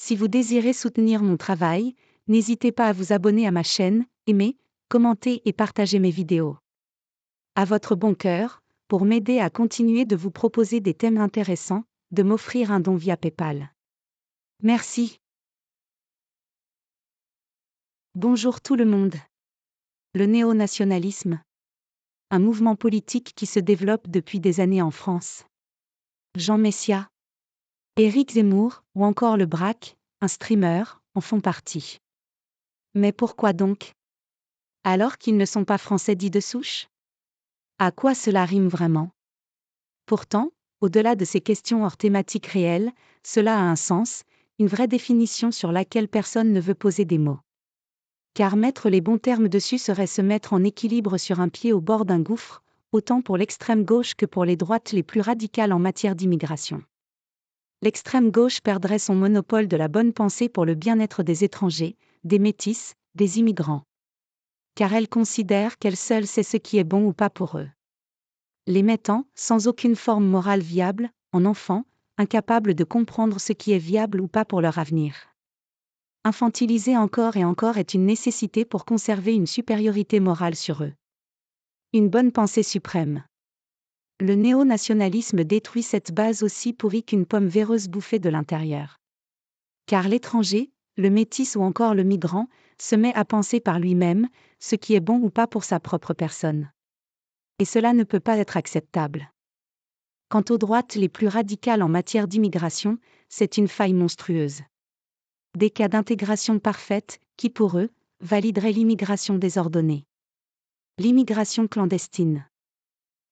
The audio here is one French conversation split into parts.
Si vous désirez soutenir mon travail, n'hésitez pas à vous abonner à ma chaîne, aimer, commenter et partager mes vidéos. À votre bon cœur, pour m'aider à continuer de vous proposer des thèmes intéressants, de m'offrir un don via PayPal. Merci. Bonjour tout le monde. Le néo-nationalisme. Un mouvement politique qui se développe depuis des années en France. Jean Messia, Éric Zemmour, ou encore le Braque, un streamer, en font partie. Mais pourquoi donc? Alors qu'ils ne sont pas français dits de souche? À quoi cela rime vraiment? Pourtant, au-delà de ces questions hors thématique réelle, cela a un sens, une vraie définition sur laquelle personne ne veut poser des mots. Car mettre les bons termes dessus serait se mettre en équilibre sur un pied au bord d'un gouffre, autant pour l'extrême gauche que pour les droites les plus radicales en matière d'immigration. L'extrême gauche perdrait son monopole de la bonne pensée pour le bien-être des étrangers, des métis, des immigrants. Car elle considère qu'elle seule sait ce qui est bon ou pas pour eux. Les mettant, sans aucune forme morale viable, en enfants, incapables de comprendre ce qui est viable ou pas pour leur avenir. Infantiliser encore et encore est une nécessité pour conserver une supériorité morale sur eux. Une bonne pensée suprême. Le néo-nationalisme détruit cette base aussi pourrie qu'une pomme véreuse bouffée de l'intérieur. Car l'étranger, le métis ou encore le migrant, se met à penser par lui-même, ce qui est bon ou pas pour sa propre personne. Et cela ne peut pas être acceptable. Quant aux droites les plus radicales en matière d'immigration, c'est une faille monstrueuse. Des cas d'intégration parfaite, qui pour eux, valideraient l'immigration désordonnée. L'immigration clandestine.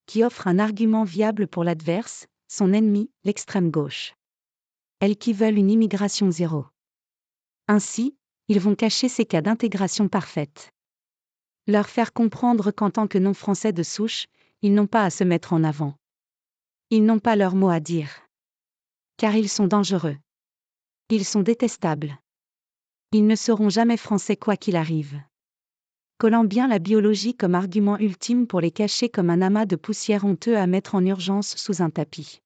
Qui offre un argument viable pour l'adverse, son ennemi, l'extrême gauche. Elles qui veulent une immigration zéro. Ainsi, ils vont cacher ces cas d'intégration parfaite. Leur faire comprendre qu'en tant que non-français de souche, ils n'ont pas à se mettre en avant. Ils n'ont pas leur mot à dire. Car ils sont dangereux. Ils sont détestables. Ils ne seront jamais français quoi qu'il arrive. Collant bien la biologie comme argument ultime pour les cacher comme un amas de poussière honteux à mettre en urgence sous un tapis.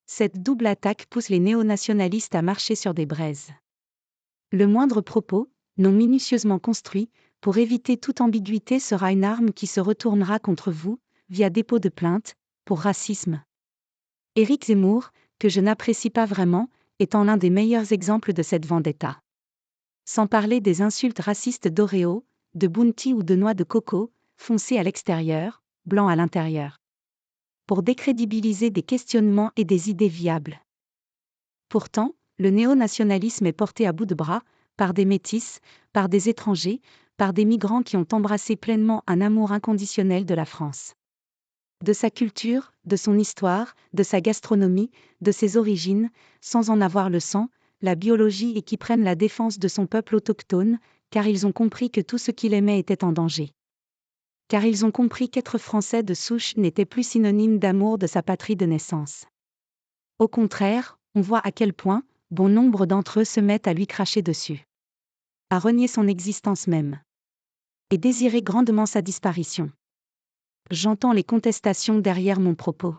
Cette double attaque pousse les néo-nationalistes à marcher sur des braises. Le moindre propos, non minutieusement construit, pour éviter toute ambiguïté sera une arme qui se retournera contre vous, via dépôt de plainte, pour racisme. Éric Zemmour, que je n'apprécie pas vraiment, étant l'un des meilleurs exemples de cette vendetta. Sans parler des insultes racistes d'Oreo, de Bounty ou de noix de coco, foncé à l'extérieur, blanc à l'intérieur. Pour décrédibiliser des questionnements et des idées viables. Pourtant, le néo-nationalisme est porté à bout de bras, par des métis, par des étrangers, par des migrants qui ont embrassé pleinement un amour inconditionnel de la France. De sa culture, de son histoire, de sa gastronomie, de ses origines, sans en avoir le sang, la biologie et qui prennent la défense de son peuple autochtone, car ils ont compris que tout ce qu'il aimait était en danger. Car ils ont compris qu'être français de souche n'était plus synonyme d'amour de sa patrie de naissance. Au contraire, on voit à quel point, bon nombre d'entre eux se mettent à lui cracher dessus. À renier son existence même. Et désirer grandement sa disparition. J'entends les contestations derrière mon propos.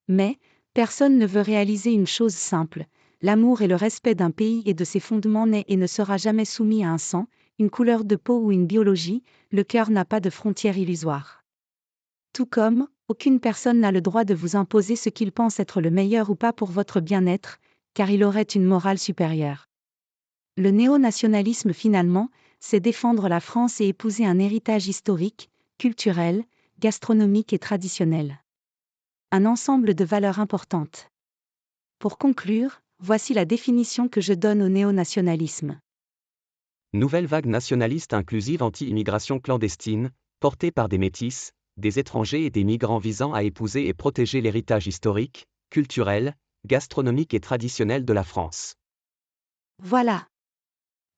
Mais, personne ne veut réaliser une chose simple, l'amour et le respect d'un pays et de ses fondements n'est et ne sera jamais soumis à un sang, une couleur de peau ou une biologie, le cœur n'a pas de frontières illusoires. Tout comme, aucune personne n'a le droit de vous imposer ce qu'il pense être le meilleur ou pas pour votre bien-être, car il aurait une morale supérieure. Le néo-nationalisme finalement, c'est défendre la France et épouser un héritage historique, culturel, gastronomique et traditionnel. Un ensemble de valeurs importantes. Pour conclure, voici la définition que je donne au néo-nationalisme. Nouvelle vague nationaliste inclusive anti-immigration clandestine, portée par des métis, des étrangers et des migrants visant à épouser et protéger l'héritage historique, culturel, gastronomique et traditionnel de la France. Voilà.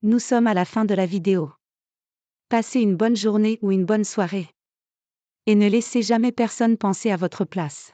Nous sommes à la fin de la vidéo. Passez une bonne journée ou une bonne soirée. Et ne laissez jamais personne penser à votre place.